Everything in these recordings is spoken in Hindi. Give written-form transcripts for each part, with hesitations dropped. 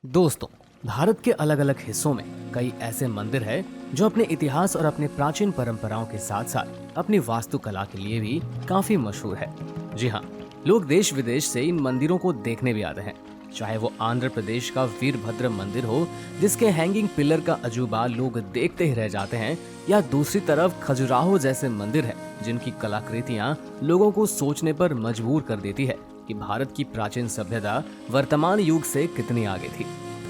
दोस्तों, भारत के अलग अलग हिस्सों में कई ऐसे मंदिर हैं जो अपने इतिहास और अपने प्राचीन परंपराओं के साथ साथ अपनी वास्तुकला के लिए भी काफी मशहूर है। जी हाँ, लोग देश विदेश से इन मंदिरों को देखने भी आते हैं। चाहे वो आंध्र प्रदेश का वीरभद्र मंदिर हो, जिसके हैंगिंग पिलर का अजूबा लोग देखते ही रह जाते हैं, या दूसरी तरफ खजुराहो जैसे मंदिर है जिनकी कलाकृतियां लोगों को सोचने पर मजबूर कर देती है कि भारत की प्राचीन सभ्यता वर्तमान युग से कितनी आगे थी।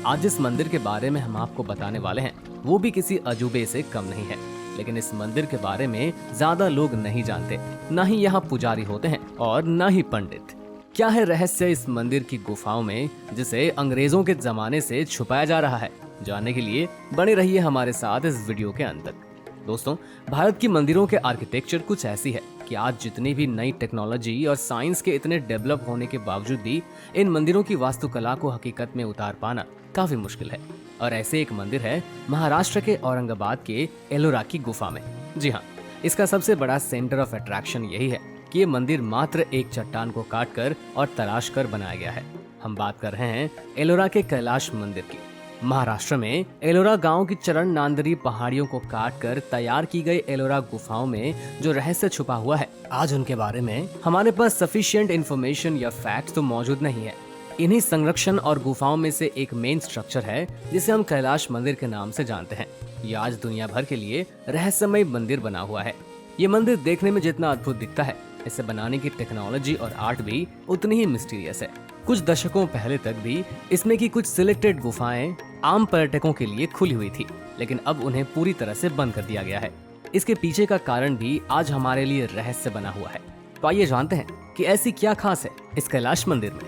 आज जिस मंदिर के बारे में हम आपको बताने वाले हैं वो भी किसी अजूबे से कम नहीं है, लेकिन इस मंदिर के बारे में ज्यादा लोग नहीं जानते। न ही यहाँ पुजारी होते हैं और न ही पंडित। क्या है रहस्य इस मंदिर की गुफाओं में, जिसे अंग्रेजों के जमाने से छुपाया जा रहा है? जानने के लिए बने रहिए हमारे साथ इस वीडियो के अंत तक। दोस्तों, भारत की मंदिरों के आर्किटेक्चर कुछ ऐसी है कि आज जितनी भी नई टेक्नोलॉजी और साइंस के इतने डेवलप होने के बावजूद भी इन मंदिरों की वास्तुकला को हकीकत में उतार पाना काफी मुश्किल है। और ऐसे एक मंदिर है महाराष्ट्र के औरंगाबाद के एलोरा की गुफा में। जी हाँ, इसका सबसे बड़ा सेंटर ऑफ अट्रैक्शन यही है कि ये मंदिर मात्र एक चट्टान को काटकर और तराश कर बनाया गया है। हम बात कर रहे हैं एलोरा के कैलाश मंदिर की। महाराष्ट्र में एलोरा गांव की चरण नांदरी पहाड़ियों को काटकर तैयार की गई एलोरा गुफाओं में जो रहस्य छुपा हुआ है, आज उनके बारे में हमारे पास सफिशिएंट इंफॉर्मेशन या फैक्ट्स तो मौजूद नहीं है। इन्हीं संरक्षण और गुफाओं में से एक मेन स्ट्रक्चर है जिसे हम कैलाश मंदिर के नाम से जानते हैं। ये आज दुनिया भर के लिए रहस्यमय मंदिर बना हुआ है। ये मंदिर देखने में जितना अद्भुत दिखता है, इसे बनाने की टेक्नोलॉजी और आर्ट भी उतनी ही मिस्टीरियस है। कुछ दशकों पहले तक भी इसमें की कुछ सिलेक्टेड गुफाएं आम पर्यटकों के लिए खुली हुई थी, लेकिन अब उन्हें पूरी तरह से बंद कर दिया गया है। इसके पीछे का कारण भी आज हमारे लिए रहस्य बना हुआ है। तो आइए जानते हैं कि ऐसी क्या खास है इस कैलाश मंदिर में।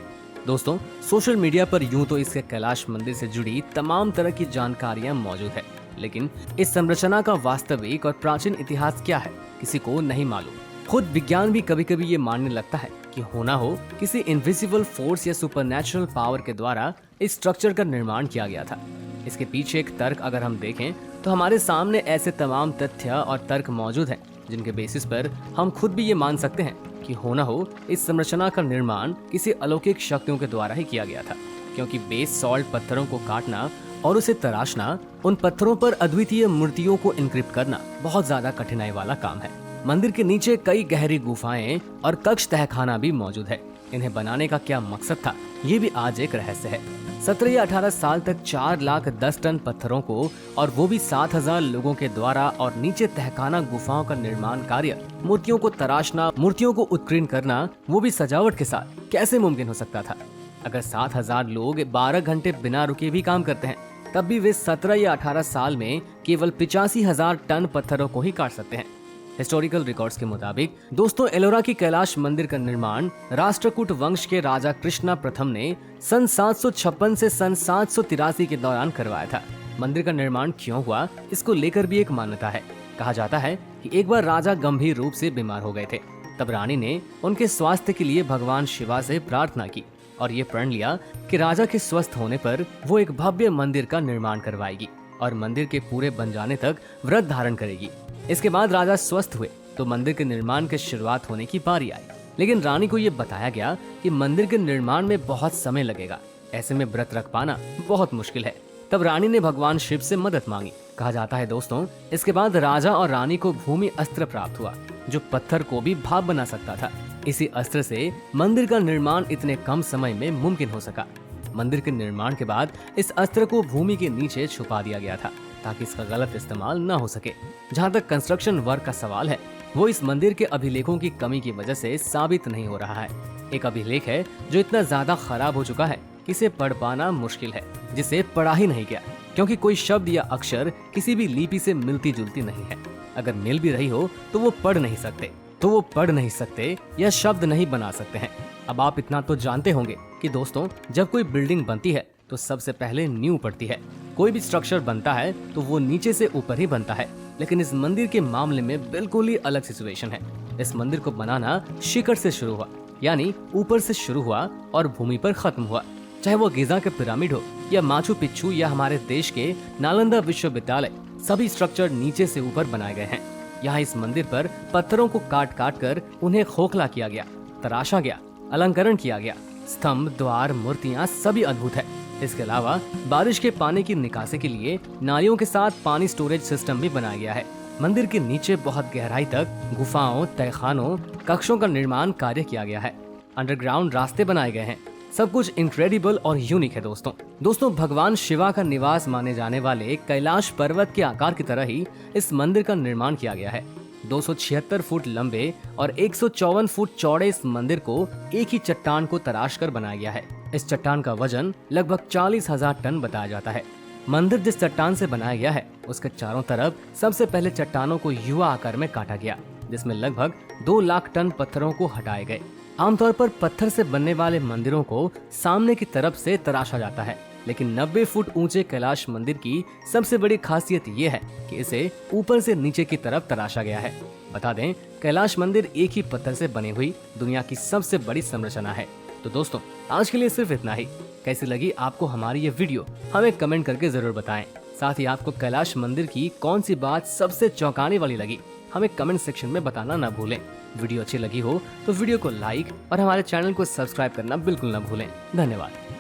दोस्तों, सोशल मीडिया पर यूं तो इसके कैलाश मंदिर से जुड़ी तमाम तरह की जानकारियां मौजूद है, लेकिन इस संरचना का वास्तविक और प्राचीन इतिहास क्या है किसी को नहीं मालूम। खुद विज्ञान भी कभी कभी ये मानने लगता है कि होना हो किसी इनविजिबल फोर्स या सुपरनैचुरल पावर के द्वारा इस स्ट्रक्चर का निर्माण किया गया था। इसके पीछे एक तर्क अगर हम देखें तो हमारे सामने ऐसे तमाम तथ्य और तर्क मौजूद हैं जिनके बेसिस पर हम खुद भी ये मान सकते हैं कि होना हो इस संरचना का निर्माण किसी अलौकिक शक्तियों के द्वारा ही किया गया था। क्योंकि बेस सॉल्ट पत्थरों को काटना और उसे तराशना, उन पत्थरों पर अद्वितीय मूर्तियों को इनक्रिप्ट करना बहुत ज्यादा कठिनाई वाला काम है। मंदिर के नीचे कई गहरी गुफाएं और कक्ष तहखाना भी मौजूद है। इन्हें बनाने का क्या मकसद था, ये भी आज एक रहस्य है। 17 या 18 साल तक 4 लाख 10 टन पत्थरों को, और वो भी 7,000 लोगों के द्वारा, और नीचे तहखाना गुफाओं का निर्माण कार्य, मूर्तियों को तराशना, मूर्तियों को उत्कीर्ण करना, वो भी सजावट के साथ, कैसे मुमकिन हो सकता था? अगर 7,000 लोग 12 घंटे बिना रुके भी काम करते हैं, तब भी वे 17 या 18 साल में केवल 85,000 टन पत्थरों को ही काट सकते हैं। हिस्टोरिकल रिकॉर्ड्स के मुताबिक दोस्तों, एलोरा की कैलाश मंदिर का निर्माण राष्ट्रकूट वंश के राजा कृष्णा प्रथम ने सन 756 से सन 783 के दौरान करवाया था। मंदिर का निर्माण क्यों हुआ, इसको लेकर भी एक मान्यता है। कहा जाता है कि एक बार राजा गंभीर रूप से बीमार हो गए थे। तब रानी ने उनके स्वास्थ्य के लिए भगवान शिवा से प्रार्थना की और ये प्रण लिया कि राजा के स्वस्थ होने पर वो एक भव्य मंदिर का निर्माण करवाएगी और मंदिर के पूरे बन जाने तक व्रत धारण करेगी। इसके बाद राजा स्वस्थ हुए तो मंदिर के निर्माण की शुरुआत होने की बारी आई, लेकिन रानी को यह बताया गया कि मंदिर के निर्माण में बहुत समय लगेगा, ऐसे में व्रत रख पाना बहुत मुश्किल है। तब रानी ने भगवान शिव से मदद मांगी। कहा जाता है दोस्तों, इसके बाद राजा और रानी को भूमि अस्त्र प्राप्त हुआ जो पत्थर को भी भाप बना सकता था। इसी अस्त्र से मंदिर का निर्माण इतने कम समय में मुमकिन हो सका। मंदिर के निर्माण के बाद इस अस्त्र को भूमि के नीचे छुपा दिया गया था ताकि इसका गलत इस्तेमाल न हो सके। जहाँ तक कंस्ट्रक्शन वर्क का सवाल है, वो इस मंदिर के अभिलेखों की कमी की वजह से साबित नहीं हो रहा है। एक अभिलेख है जो इतना ज्यादा खराब हो चुका है कि इसे पढ़ पाना मुश्किल है, जिसे पढ़ा ही नहीं गया, क्योंकि कोई शब्द या अक्षर किसी भी लिपि से मिलती जुलती नहीं है। अगर मिल भी रही हो तो वो पढ़ नहीं सकते या शब्द नहीं बना सकते हैं। अब आप इतना तो जानते होंगे कि दोस्तों, जब कोई बिल्डिंग बनती है तो सबसे पहले नींव पड़ती है। कोई भी स्ट्रक्चर बनता है तो वो नीचे से ऊपर ही बनता है, लेकिन इस मंदिर के मामले में बिल्कुल ही अलग सिचुएशन है। इस मंदिर को बनाना शिखर से शुरू हुआ, यानी ऊपर से शुरू हुआ और भूमि पर खत्म हुआ। चाहे वो गिजा के पिरामिड हो या माचू पिच्चू या हमारे देश के नालंदा विश्वविद्यालय, सभी स्ट्रक्चर नीचे से ऊपर बनाए गए हैं। यहाँ इस मंदिर पर पत्थरों को काट काट कर उन्हें खोखला किया गया, तराशा गया, अलंकरण किया गया। स्तंभ, द्वार, मूर्तियां सभी अद्भुत है। इसके अलावा बारिश के पानी की निकासी के लिए नालियों के साथ पानी स्टोरेज सिस्टम भी बनाया गया है। मंदिर के नीचे बहुत गहराई तक गुफाओं, तहखानों, कक्षों का निर्माण कार्य किया गया है। अंडरग्राउंड रास्ते बनाए गए हैं। सब कुछ इनक्रेडिबल और यूनिक है दोस्तों भगवान शिवा का निवास माने जाने वाले कैलाश पर्वत के आकार की तरह ही इस मंदिर का निर्माण किया गया है। 276 फुट लंबे और 154 फुट चौड़े इस मंदिर को एक ही चट्टान को तराश कर बनाया गया है। इस चट्टान का वजन लगभग 40,000 टन बताया जाता है। मंदिर जिस चट्टान से बनाया गया है उसके चारों तरफ सबसे पहले चट्टानों को युवा आकार में काटा गया, जिसमें लगभग 2 लाख टन पत्थरों को हटाए गए। आमतौर पर पत्थर से बनने वाले मंदिरों को सामने की तरफ से तराशा जाता है, लेकिन 90 फुट ऊंचे कैलाश मंदिर की सबसे बड़ी खासियत ये है कि इसे ऊपर से नीचे की तरफ तराशा गया है। बता दें, कैलाश मंदिर एक ही पत्थर से बनी हुई दुनिया की सबसे बड़ी संरचना है। तो दोस्तों आज के लिए सिर्फ इतना ही। कैसी लगी आपको हमारी ये वीडियो हमें कमेंट करके जरूर बताएं। साथ ही आपको कैलाश मंदिर की कौन सी बात सबसे चौंकाने वाली लगी हमें कमेंट सेक्शन में बताना ना भूलें। वीडियो अच्छी लगी हो तो वीडियो को लाइक और हमारे चैनल को सब्सक्राइब करना बिल्कुल ना भूलें। धन्यवाद।